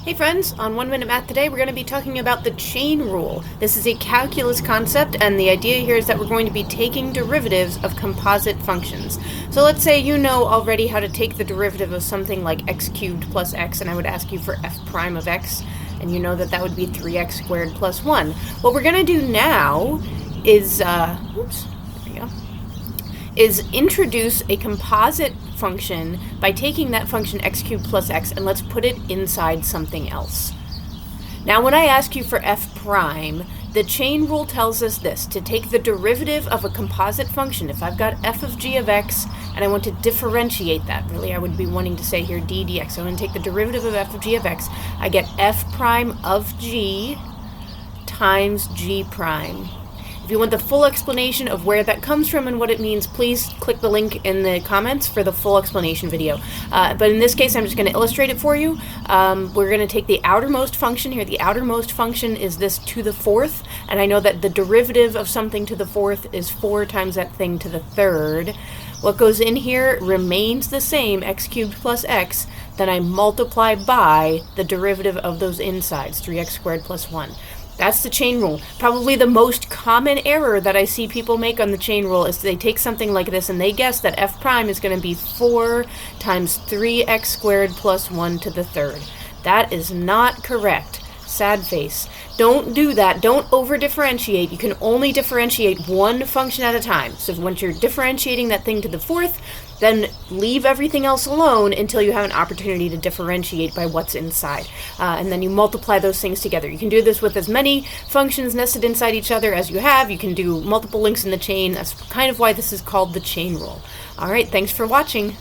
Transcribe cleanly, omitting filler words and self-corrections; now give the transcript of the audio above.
Hey friends, on 1 Minute Math today we're going to be talking about the chain rule. This is a calculus concept, and the idea here is that we're going to be taking derivatives of composite functions. So let's say you know already how to take the derivative of something like x cubed plus x, and I would ask you for f prime of x, and you know that that would be 3x squared plus 1. What we're going to do now is introduce a composite function by taking that function x cubed plus x and let's put it inside something else. Now when I ask you for f prime, the chain rule tells us this: to take the derivative of a composite function. If I've got f of g of x and I want to differentiate that, really I would be wanting to say here d dx. So I'm going to take the derivative of f of g of x. I get f prime of g times g prime. If you want the full explanation of where that comes from and what it means, please click the link in the comments for the full explanation video. But in this case, I'm just going to illustrate it for you. We're going to take the outermost function here. The outermost function is this to the fourth, and I know that the derivative of something to the fourth is 4 times that thing to the third. What goes in here remains the same, x cubed plus x. Then I multiply by the derivative of those insides, 3x squared plus 1. That's the chain rule. Probably the most common error that I see people make on the chain rule is they take something like this and they guess that f prime is going to be 4 times 3x squared plus 1 to the third. That is not correct. Sad face. Don't do that. Don't over-differentiate. You can only differentiate one function at a time. So once you're differentiating that thing to the fourth, then leave everything else alone until you have an opportunity to differentiate by what's inside. And then you multiply those things together. You can do this with as many functions nested inside each other as you have. You can do multiple links in the chain. That's kind of why this is called the chain rule. All right, thanks for watching.